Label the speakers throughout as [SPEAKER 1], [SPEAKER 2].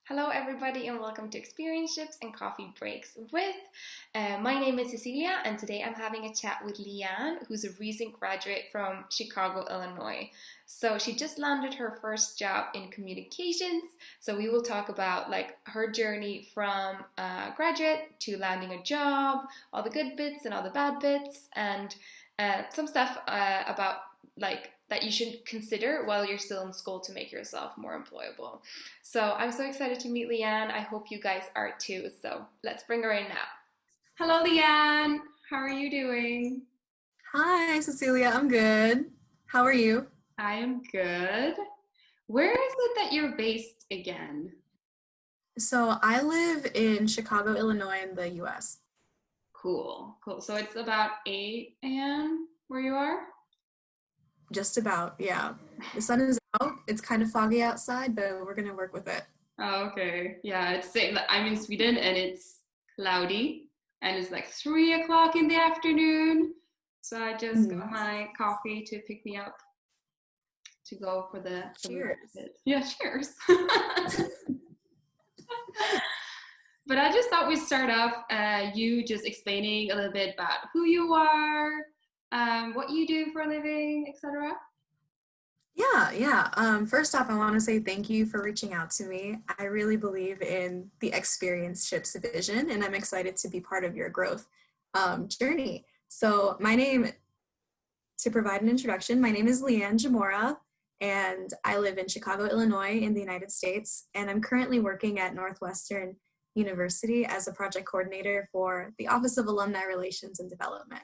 [SPEAKER 1] Hello, everybody, and welcome to Xperienceships and Coffee Breaks with. My name is Cecilia, and today I'm having a chat with Leanne, who's a recent graduate from Chicago, Illinois. So she just landed her first job in communications. So we will talk about like her journey from graduate to landing a job, all the good bits and all the bad bits, and some stuff about like that you should consider while you're still in school to make yourself more employable. So I'm so excited to meet Leanne. I hope you guys are too. So let's bring her in now. Hello, Leanne. How are you doing?
[SPEAKER 2] Hi, Cecilia. I'm good. How are you?
[SPEAKER 1] I am good. Where is it that you're based again?
[SPEAKER 2] So I live in Chicago, Illinois, in the US.
[SPEAKER 1] Cool, cool. So it's about 8 a.m. where you are?
[SPEAKER 2] Just about, yeah. The sun is out. It's kind of foggy outside, but we're going to work with it.
[SPEAKER 1] Oh, okay. Yeah, it's same. I'm in Sweden and it's cloudy and it's like 3 o'clock in the afternoon. So I just got
[SPEAKER 2] Mm.
[SPEAKER 1] my coffee to pick me up to go for the
[SPEAKER 2] Cheers.
[SPEAKER 1] market. Yeah, cheers. But I just thought we'd start off you just explaining a little bit about who you are, what you do for a living, etc.
[SPEAKER 2] Yeah. First off, I want to say thank you for reaching out to me. I really believe in the Xperienceships vision, and I'm excited to be part of your growth journey. So to provide an introduction, my name is Leanne Jamora, and I live in Chicago, Illinois, in the United States. And I'm currently working at Northwestern University as a project coordinator for the Office of Alumni Relations and Development.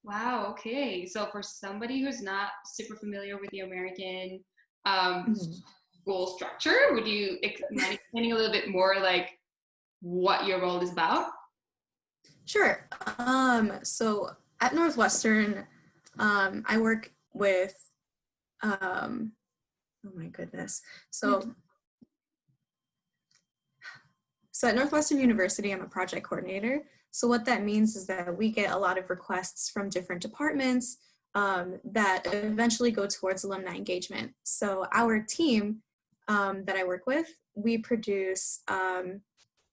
[SPEAKER 1] Wow, okay. So for somebody who's not super familiar with the American
[SPEAKER 2] Mhm.
[SPEAKER 1] school structure, would you mind explaining a little bit more like what your role is about?
[SPEAKER 2] Sure. So at Northwestern, I work with, um, oh my goodness. So at Northwestern University, I'm a project coordinator. So what that means is that we get a lot of requests from different departments that eventually go towards alumni engagement. So our team that I work with, we produce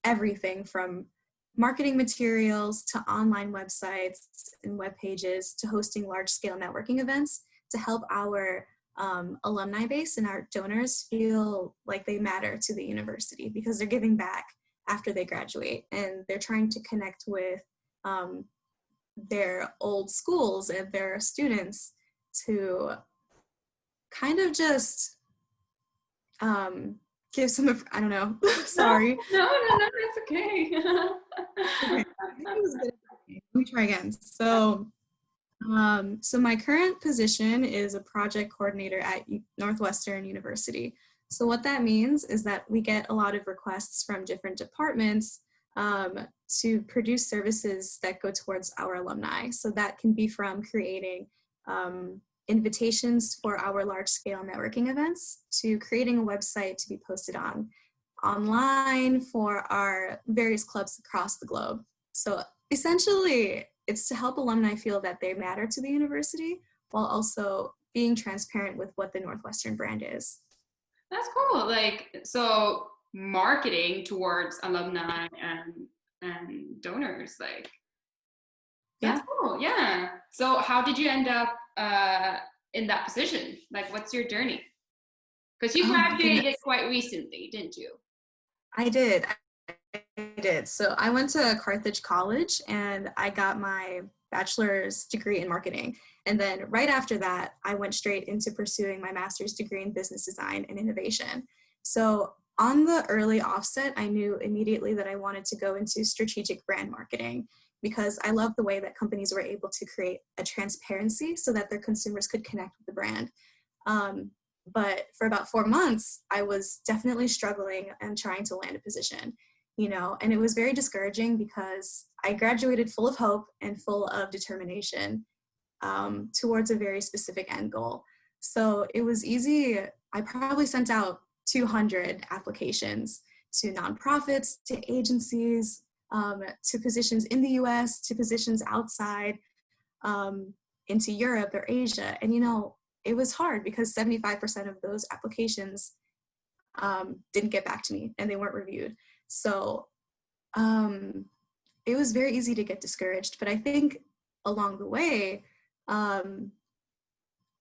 [SPEAKER 2] everything from marketing materials to online websites and web pages to hosting large-scale networking events to help our alumni base and our donors feel like they matter to the university because they're giving back after they graduate, and they're trying to connect with um, their old schools and their students to kind of just give some, I don't know,
[SPEAKER 1] No,
[SPEAKER 2] sorry.
[SPEAKER 1] no, that's okay.
[SPEAKER 2] Okay, it was good. Let me try again. So my current position is a project coordinator at Northwestern University. So what that means is that we get a lot of requests from different departments to produce services that go towards our alumni. So that can be from creating invitations for our large-scale networking events to creating a website to be posted online for our various clubs across the globe. So essentially, it's to help alumni feel that they matter to the university while also being transparent with what the Northwestern brand is.
[SPEAKER 1] That's cool. Like, so marketing towards alumni and donors, like that's
[SPEAKER 2] Yeah.
[SPEAKER 1] cool. Yeah. So how did you end up in that position? Like, what's your journey? Because you
[SPEAKER 2] Oh my
[SPEAKER 1] graduated
[SPEAKER 2] goodness.
[SPEAKER 1] quite recently, didn't you?
[SPEAKER 2] I did. I did. So I went to Carthage College and I got my bachelor's degree in marketing. And then right after that, I went straight into pursuing my master's degree in business design and innovation. So on the early offset, I knew immediately that I wanted to go into strategic brand marketing because I love the way that companies were able to create a transparency so that their consumers could connect with the brand. Um, but for about 4 months, I was definitely struggling and trying to land a position, and it was very discouraging because I graduated full of hope and full of determination towards a very specific end goal. So it was easy. I probably sent out 200 applications to nonprofits, to agencies, to positions in the US, to positions outside, into Europe or Asia. And, it was hard because 75% of those applications didn't get back to me and they weren't reviewed. So it was very easy to get discouraged. But I think along the way,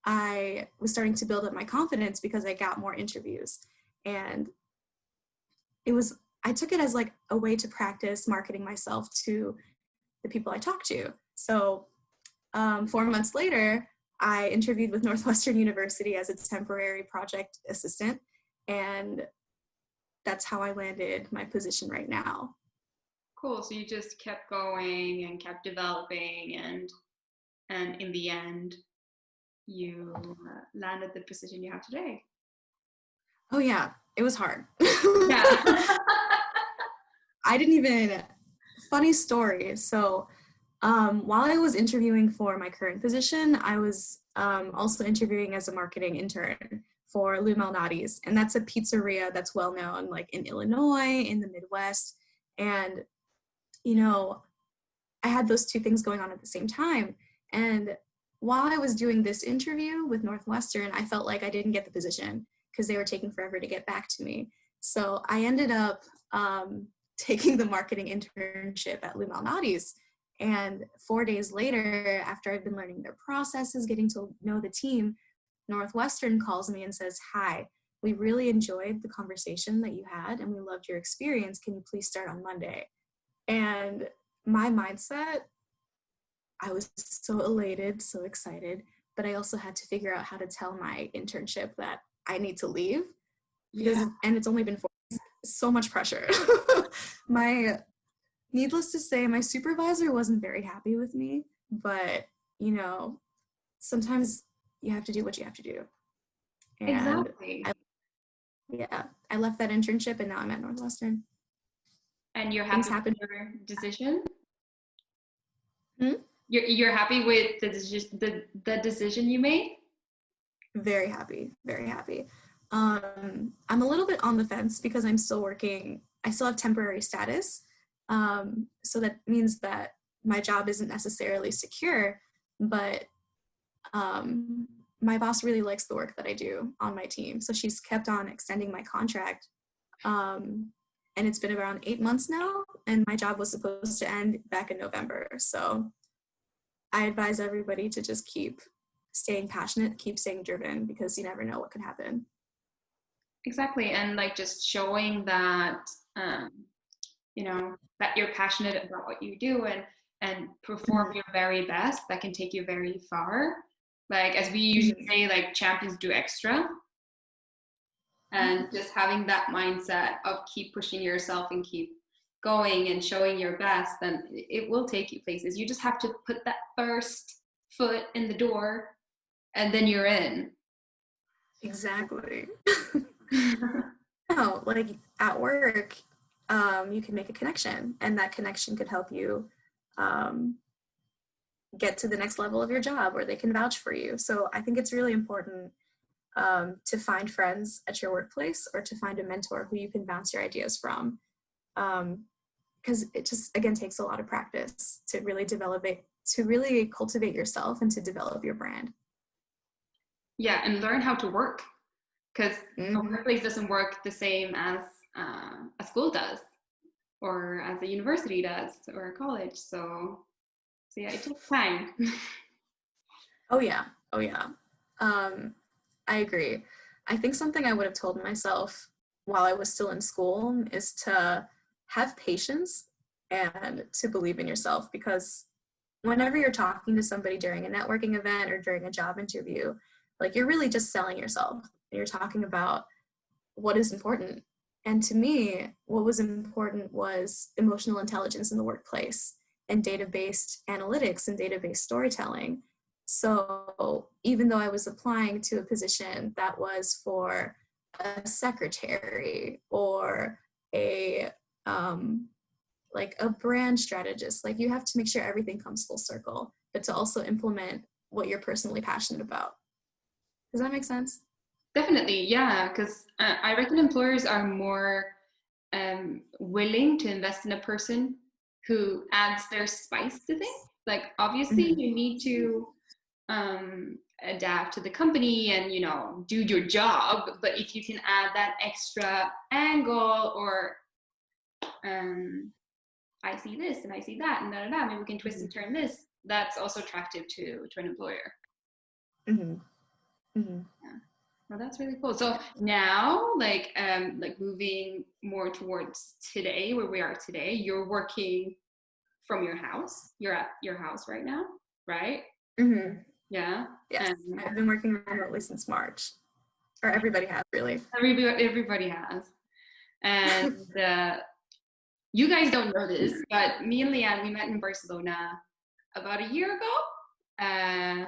[SPEAKER 2] I was starting to build up my confidence because I got more interviews. And I took it as like a way to practice marketing myself to the people I talked to. So 4 months later, I interviewed with Northwestern University as a temporary project assistant. And that's how I landed my position right now.
[SPEAKER 3] Cool. So you just kept going and kept developing, and in the end, you landed the position you have today.
[SPEAKER 2] Oh yeah, it was hard.
[SPEAKER 3] Yeah.
[SPEAKER 2] Funny story. So while I was interviewing for my current position, I was also interviewing as a marketing intern for Lou Malnati's, and that's a pizzeria that's well known like in Illinois, in the Midwest. And I had those two things going on at the same time. And while I was doing this interview with Northwestern, I felt like I didn't get the position because they were taking forever to get back to me. So I ended up taking the marketing internship at Lou Malnati's. And 4 days later, after I've been learning their processes, getting to know the team, Northwestern calls me and says, "Hi, we really enjoyed the conversation that you had and we loved your experience. Can you please start on Monday?" And my mindset, I was so elated, so excited, but I also had to figure out how to tell my internship that I need to leave and it's only been 4 days. So much pressure. Needless to say, my supervisor wasn't very happy with me, but sometimes you have to do what you have to do. And
[SPEAKER 3] exactly.
[SPEAKER 2] I left that internship and now I'm at Northwestern.
[SPEAKER 3] And you're happy with your decision? You're happy with the decision you made?
[SPEAKER 2] Very happy, very happy. I'm a little bit on the fence because I'm still working. I still have temporary status. So that means that my job isn't necessarily secure, but my boss really likes the work that I do on my team. So she's kept on extending my contract. And it's been around 8 months now, and my job was supposed to end back in November. So I advise everybody to just keep staying passionate, keep staying driven, because you never know what can happen.
[SPEAKER 3] Exactly. And like just showing that, that you're passionate about what you do and perform your very best, that can take you very far. Like, as we usually say, like, champions do extra. And just having that mindset of keep pushing yourself and keep going and showing your best, then it will take you places. You just have to put that first foot in the door and then you're in.
[SPEAKER 2] Exactly. No, like at work, you can make a connection, and that connection could help you get to the next level of your job, or they can vouch for you. So I think it's really important to find friends at your workplace, or to find a mentor who you can bounce your ideas from. Because it just, again, takes a lot of practice to really cultivate yourself and to develop your brand.
[SPEAKER 3] Yeah, and learn how to work, because a workplace doesn't work the same as a school does, or as a university does, or a college. So yeah, it takes time.
[SPEAKER 2] Oh yeah. I agree. I think something I would have told myself while I was still in school is to have patience and to believe in yourself, because whenever you're talking to somebody during a networking event or during a job interview, like, you're really just selling yourself. You're talking about what is important. And to me, what was important was emotional intelligence in the workplace, and data-based analytics and data-based storytelling. So even though I was applying to a position that was for a secretary or a brand strategist, like, you have to make sure everything comes full circle, but to also implement what you're personally passionate about. Does that make sense?
[SPEAKER 3] Definitely, yeah, because I reckon employers are more willing to invest in a person who adds their spice to things. Like, obviously, you need to adapt to the company and, you know, do your job. But if you can add that extra angle, or I see this and I see that and da, da, da, maybe we can twist and turn this, that's also attractive to an employer.
[SPEAKER 2] Mm-hmm. Mm-hmm.
[SPEAKER 3] Yeah. Well, that's really cool. So now, like moving more towards today, where we are today, you're working from your house. You're at your house right now, right?
[SPEAKER 2] Mm-hmm.
[SPEAKER 3] Yeah.
[SPEAKER 2] Yes, I've been working remotely since March, or everybody has, really.
[SPEAKER 3] Everybody has. And you guys don't know this, but me and Leanne, we met in Barcelona about a year ago,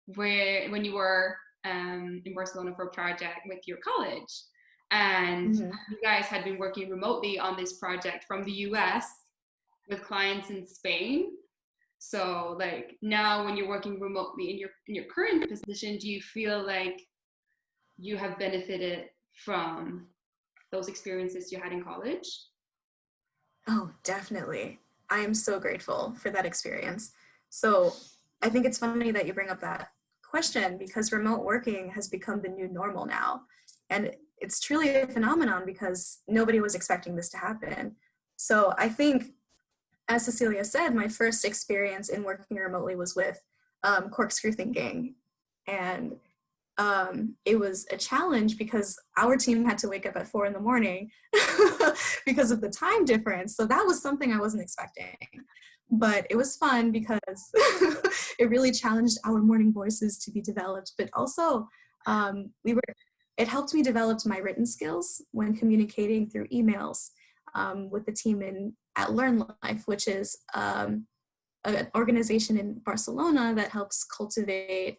[SPEAKER 3] when you were in Barcelona for a project with your college. And you guys had been working remotely on this project from the US with clients in Spain. So like now when you're working remotely in your current position, do you feel like you have benefited from those experiences you had in college?
[SPEAKER 2] Oh, definitely. I am so grateful for that experience. So I think it's funny that you bring up that question, because remote working has become the new normal now. And it's truly a phenomenon because nobody was expecting this to happen. So I think, as Cecilia said, my first experience in working remotely was with corkscrew thinking. And it was a challenge because our team had to wake up at 4 a.m. because of the time difference. So that was something I wasn't expecting. But it was fun because it really challenged our morning voices to be developed. But also, it helped me develop my written skills when communicating through emails with the team at Learn Life, which is an organization in Barcelona that helps cultivate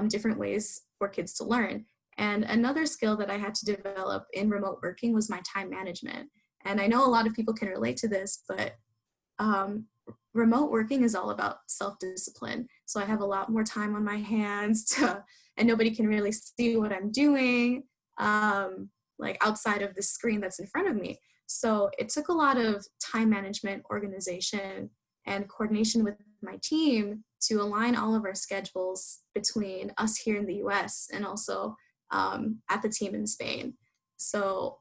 [SPEAKER 2] different ways for kids to learn. And another skill that I had to develop in remote working was my time management. And I know a lot of people can relate to this, but remote working is all about self-discipline. So I have a lot more time on my hands and nobody can really see what I'm doing, like outside of the screen that's in front of me. So it took a lot of time management, organization, and coordination with my team to align all of our schedules between us here in the US and also at the team in Spain. So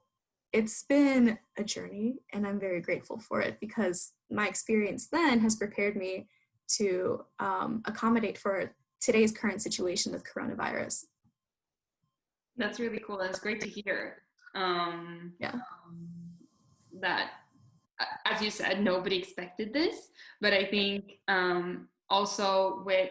[SPEAKER 2] it's been a journey, and I'm very grateful for it because my experience then has prepared me to accommodate for today's current situation with coronavirus.
[SPEAKER 3] That's really cool. That's great to hear.
[SPEAKER 2] Yeah.
[SPEAKER 3] That, as you said, nobody expected this, but I think also with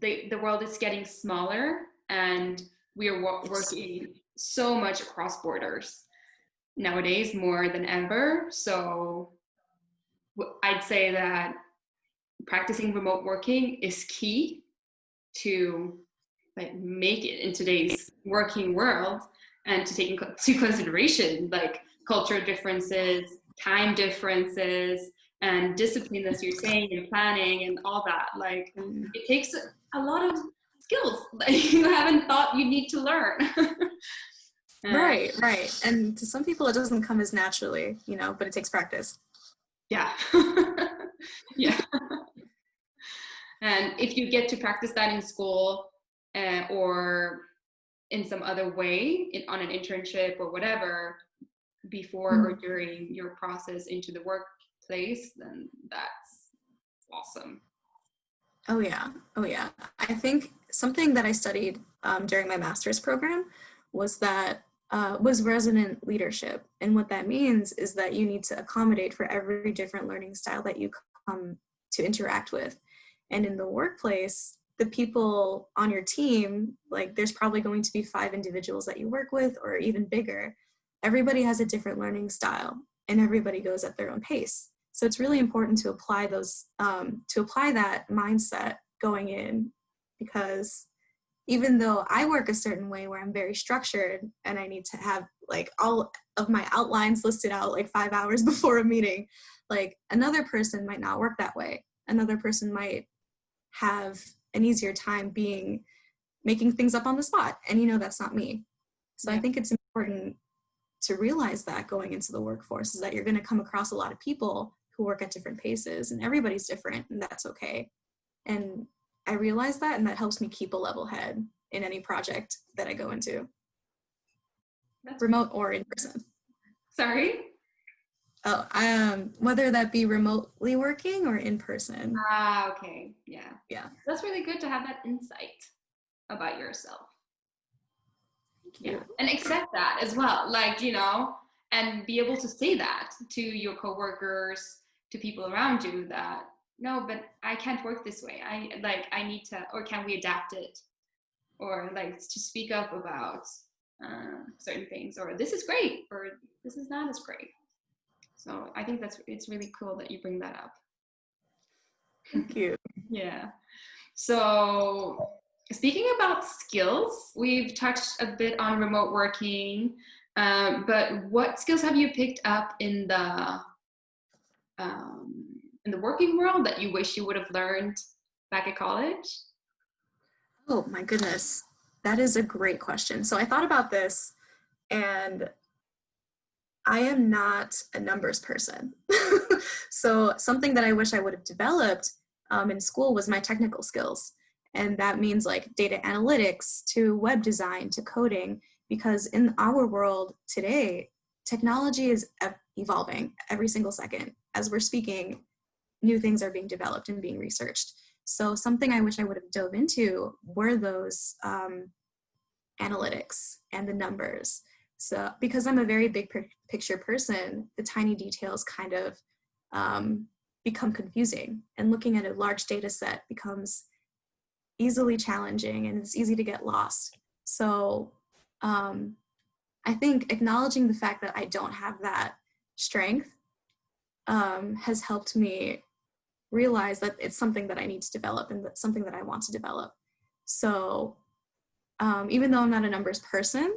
[SPEAKER 3] the world is getting smaller, and we are working so much across borders nowadays, more than ever. So I'd say that practicing remote working is key to like make it in today's working world, and to take into consideration like cultural differences, time differences, and discipline, as you're saying, and planning and all that. Like it takes a lot of skills that you haven't thought you need to learn.
[SPEAKER 2] Right. And to some people it doesn't come as naturally, but it takes practice.
[SPEAKER 3] Yeah. Yeah. And if you get to practice that in school or in some other way, on an internship or whatever, before or during your process into the workplace, then that's awesome.
[SPEAKER 2] Oh yeah. I think something that I studied during my master's program was resonant leadership. And what that means is that you need to accommodate for every different learning style that you come to interact with. And in the workplace, the people on your team, like there's probably going to be 5 individuals that you work with or even bigger. Everybody has a different learning style and everybody goes at their own pace. So it's really important to apply that mindset going in, because even though I work a certain way where I'm very structured and I need to have like all of my outlines listed out like 5 hours before a meeting, like another person might not work that way. Another person might have an easier time making things up on the spot. And that's not me. So yeah. I think it's important to realize that going into the workforce is that you're going to come across a lot of people who work at different paces, and everybody's different, and that's okay. And I realize that, and that helps me keep a level head in any project that I go into.
[SPEAKER 3] That's
[SPEAKER 2] remote or in person.
[SPEAKER 3] Sorry?
[SPEAKER 2] Oh, whether that be remotely working or in person.
[SPEAKER 3] Ah, okay. Yeah.
[SPEAKER 2] Yeah.
[SPEAKER 3] That's really good to have that insight about yourself.
[SPEAKER 2] Thank you.
[SPEAKER 3] Yeah. And accept that as well. Like, you know, and be able to say that to your coworkers, to people around you that, no, but I can't work this way. I need to, or can we adapt it? Or like to speak up about certain things, or this is great, or this is not as great. So I think it's really cool that you bring that up.
[SPEAKER 2] Thank you.
[SPEAKER 3] Yeah. So speaking about skills, we've touched a bit on remote working, but what skills have you picked up in the working world that you wish you would have learned back at college?
[SPEAKER 2] Oh my goodness. That is a great question. So I thought about this, and I am not a numbers person. So something that I wish I would have developed in school was my technical skills. And that means like data analytics to web design to coding, because in our world today, technology is evolving every single second. As we're speaking, new things are being developed and being researched. So something I wish I would have dove into were those analytics and the numbers. So because I'm a very big picture person, the tiny details kind of become confusing, and looking at a large data set becomes easily challenging, and it's easy to get lost. So I think acknowledging the fact that I don't have that strength has helped me realize that it's something that I need to develop, and that's something that I want to develop. So even though I'm not a numbers person,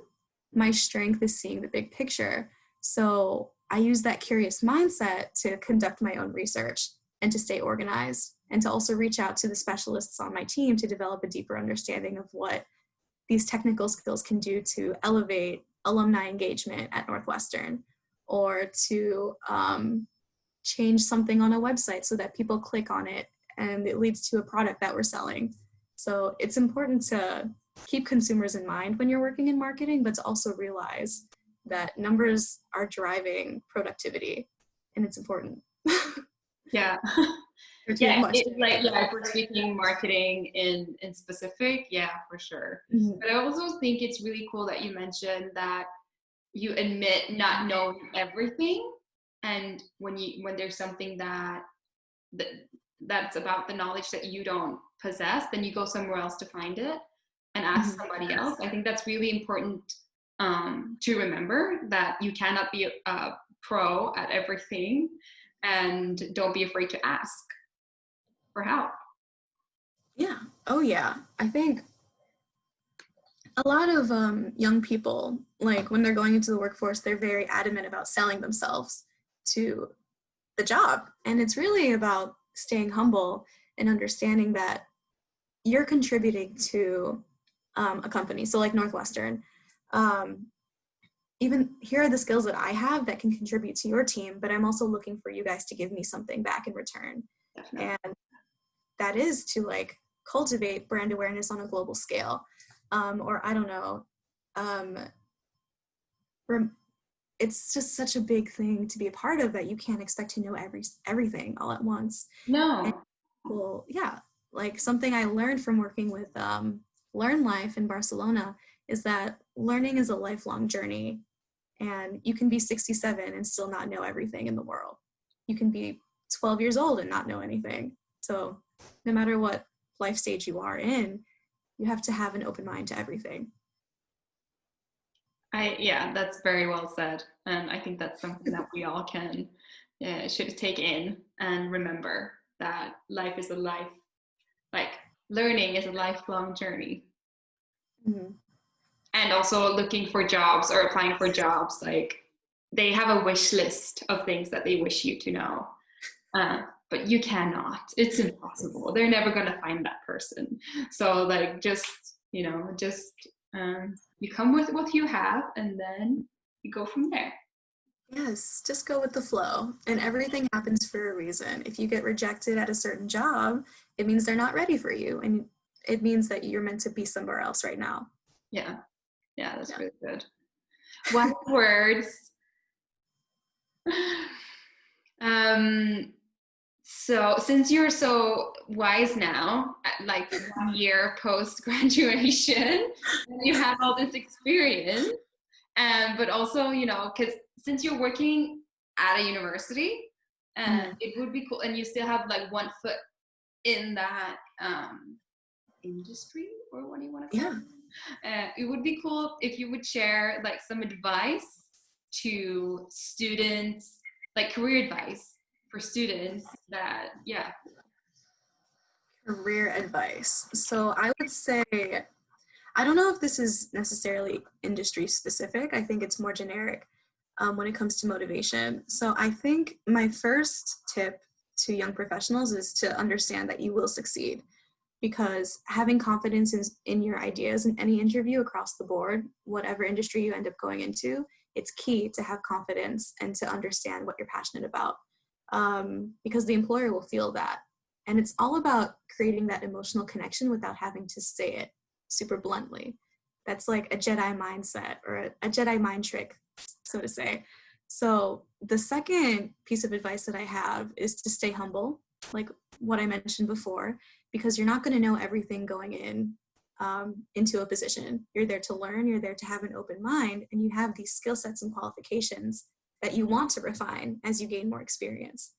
[SPEAKER 2] my strength is seeing the big picture. So I use that curious mindset to conduct my own research and to stay organized, and to also reach out to the specialists on my team to develop a deeper understanding of what these technical skills can do to elevate alumni engagement at Northwestern, or to change something on a website so that people click on it and it leads to a product that we're selling. So it's important to keep consumers in mind when you're working in marketing, but to also realize that numbers are driving productivity, and it's important.
[SPEAKER 3] Yeah. Yeah, if we're speaking marketing in specific, yeah, for sure. Mm-hmm. But I also think it's really cool that you mentioned that you admit not knowing everything, and when there's something that's about the knowledge that you don't possess, then you go somewhere else to find it and ask somebody else. I think that's really important to remember, that you cannot be a pro at everything, and don't be afraid to ask for help.
[SPEAKER 2] Yeah. Oh yeah. I think a lot of young people, like when they're going into the workforce, they're very adamant about selling themselves to the job. And it's really about staying humble and understanding that you're contributing to a company. So like Northwestern, even here are the skills that I have that can contribute to your team, but I'm also looking for you guys to give me something back in return. Definitely. And that is to like cultivate brand awareness on a global scale. Or I don't know, it's just such a big thing to be a part of that you can't expect to know everything all at once.
[SPEAKER 3] No.
[SPEAKER 2] And, well, yeah, like something I learned from working with Learn Life in Barcelona is that learning is a lifelong journey, and you can be 67 and still not know everything in the world. You can be 12 years old and not know anything. So no matter what life stage you are in, you have to have an open mind to everything.
[SPEAKER 3] Yeah, that's very well said. And I think that's something that we all should take in and remember, that life is learning is a lifelong journey. Mm-hmm. And also looking for jobs or applying for jobs, like they have a wish list of things that they wish you to know. But you cannot. It's impossible. They're never going to find that person. So like you come with what you have, and then you go from there.
[SPEAKER 2] Yes, just go with the flow. And everything happens for a reason. If you get rejected at a certain job, it means they're not ready for you. And it means that you're meant to be somewhere else right now.
[SPEAKER 3] Yeah. Yeah, that's
[SPEAKER 2] Yeah.
[SPEAKER 3] really good. Wise words. So since you're so wise now, like 1 year post graduation, you have all this experience, but also, you know, because since you're working at a university, it would be cool, and you still have like one foot in that industry, or what do you want to call it? It would be cool if you would share like some advice to students, like career advice for students that, yeah.
[SPEAKER 2] Career advice. So I would say, I don't know if this is necessarily industry specific. I think it's more generic when it comes to motivation. So I think my first tip to young professionals is to understand that you will succeed, because having confidence in your ideas in any interview across the board, whatever industry you end up going into, it's key to have confidence and to understand what you're passionate about, because the employer will feel that. And it's all about creating that emotional connection without having to say it super bluntly. That's like a Jedi mindset, or a Jedi mind trick, so to say. So the second piece of advice that I have is to stay humble, like what I mentioned before, because you're not going to know everything going into a position. You're there to learn, you're there to have an open mind, and you have these skill sets and qualifications that you want to refine as you gain more experience.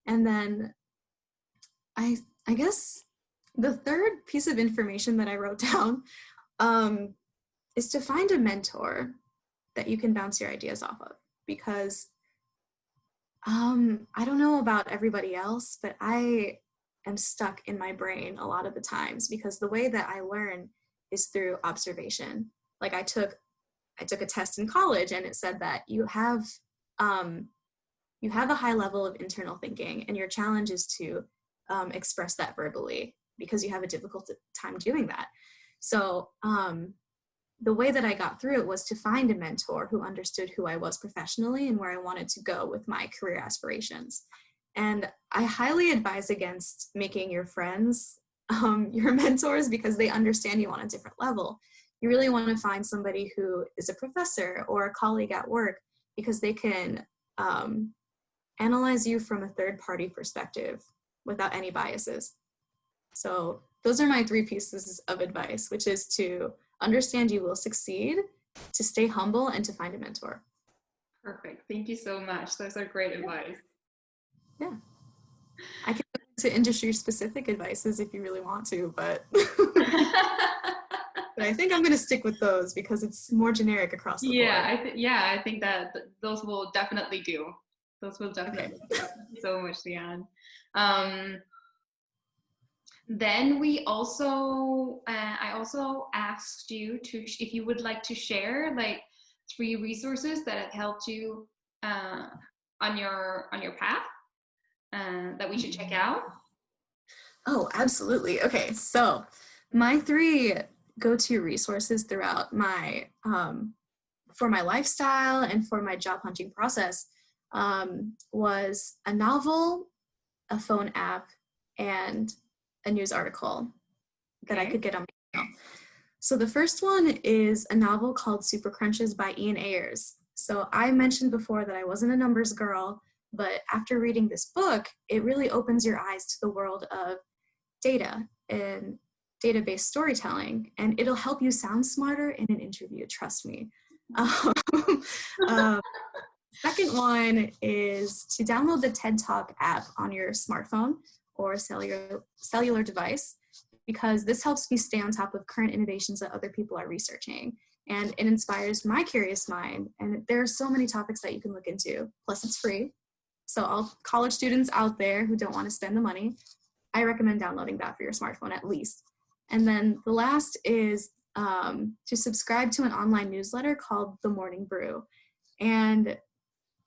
[SPEAKER 2] And then I guess the third piece of information that I wrote down is to find a mentor that you can bounce your ideas off of, because I don't know about everybody else, but I am stuck in my brain a lot of the times, because the way that I learn is through observation. Like I took a test in college, and it said that you have a high level of internal thinking, and your challenge is to express that verbally, because you have a difficult time doing that. So the way that I got through it was to find a mentor who understood who I was professionally and where I wanted to go with my career aspirations. And I highly advise against making your friends your mentors, because they understand you on a different level. You really want to find somebody who is a professor or a colleague at work, because they can analyze you from a third-party perspective without any biases. So those are my 3 pieces of advice, which is to understand you will succeed, to stay humble, and to find a mentor.
[SPEAKER 3] Perfect. Thank you so much. Those are great advice.
[SPEAKER 2] Yeah. I can go into industry-specific advices if you really want to, but but I think I'm going to stick with those because it's more generic across the board.
[SPEAKER 3] I think that those will definitely do. Those will definitely do. Thank you so much, Leanne. Then we also, I also asked you if you would like to share like 3 resources that have helped you on your path that we should check out.
[SPEAKER 2] Oh, absolutely. Okay, so my 3 go-to resources throughout my for my lifestyle and for my job hunting process was a novel, a phone app, and a news article that I could get on my email. So the first one is a novel called Super Crunches by Ian Ayers. So I mentioned before that I wasn't a numbers girl, but after reading this book, it really opens your eyes to the world of data and database storytelling, and it'll help you sound smarter in an interview, trust me. Second one is to download the TED Talk app on your smartphone or cellular device, because this helps me stay on top of current innovations that other people are researching. And it inspires my curious mind. And there are so many topics that you can look into. Plus, it's free. So all college students out there who don't want to spend the money, I recommend downloading that for your smartphone at least. And then the last is to subscribe to an online newsletter called The Morning Brew. And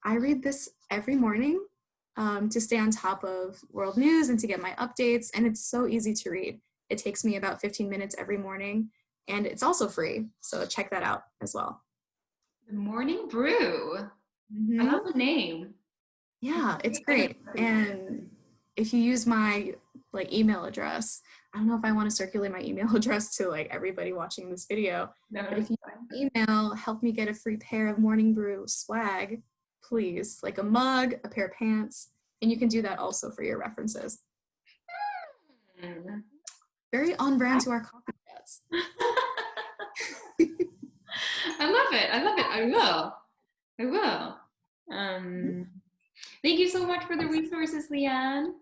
[SPEAKER 2] I read this every morning to stay on top of world news and to get my updates. And it's so easy to read. It takes me about 15 minutes every morning, and it's also free. So check that out as well.
[SPEAKER 3] The Morning Brew. I love the name.
[SPEAKER 2] Yeah, it's great. And if you use my email address, I don't know if I want to circulate my email address to everybody watching this video,
[SPEAKER 3] No,
[SPEAKER 2] but if you email, help me get a free pair of Morning Brew swag, please, like a mug, a pair of pants, and you can do that also for your references. Very on brand to our coffee chats.
[SPEAKER 3] I love it. I love it. I will. Thank you so much for the resources, Leanne.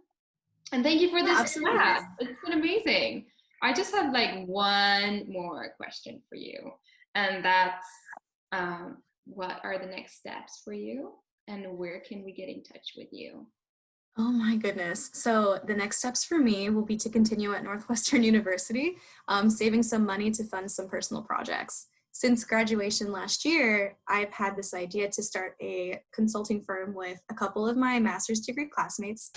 [SPEAKER 3] And thank you for this chat. It's been amazing. I just have one more question for you. And that's what are the next steps for you? And where can we get in touch with you?
[SPEAKER 2] Oh my goodness. So the next steps for me will be to continue at Northwestern University, saving some money to fund some personal projects. Since graduation last year, I've had this idea to start a consulting firm with a couple of my master's degree classmates,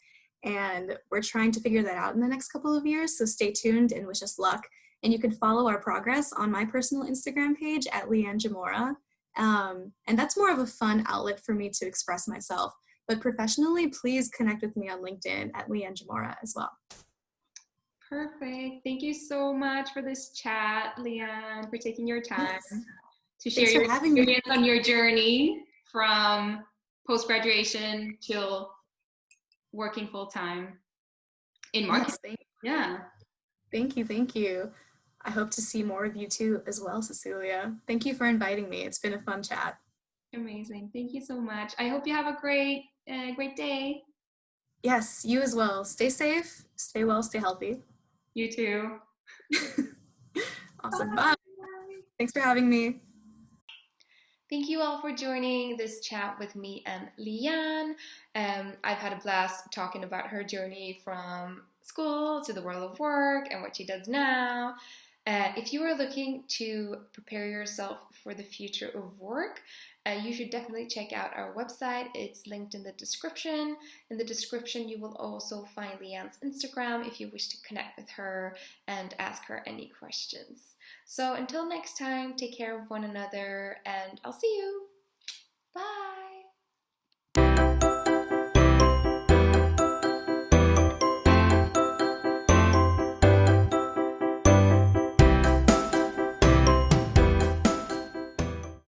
[SPEAKER 2] and we're trying to figure that out in the next couple of years, so stay tuned and wish us luck. And you can follow our progress on my personal Instagram page at Leanne Jamora, and that's more of a fun outlet for me to express myself. But professionally, please connect with me on LinkedIn at Leanne Jamora as well.
[SPEAKER 3] Perfect. Thank you so much for this chat, Leanne, for taking your time to share
[SPEAKER 2] Thanks
[SPEAKER 3] your
[SPEAKER 2] for having me
[SPEAKER 3] on your journey from post-graduation till working full-time in marketing.
[SPEAKER 2] Yes, Thank you. I hope to see more of you too as well, Cecilia. Thank you for inviting me. It's been a fun chat.
[SPEAKER 3] Amazing. Thank you so much. I hope you have a great day.
[SPEAKER 2] Yes, you as well. Stay safe, stay well, stay healthy.
[SPEAKER 3] You too.
[SPEAKER 2] Awesome. Bye. Thanks for having me.
[SPEAKER 1] Thank you all for joining this chat with me and Leanne. I've had a blast talking about her journey from school to the world of work and what she does now. If you are looking to prepare yourself for the future of work, you should definitely check out our website. It's linked in the description. In the description, you will also find Leanne's Instagram if you wish to connect with her and ask her any questions. So until next time, take care of one another, and I'll see you. Bye.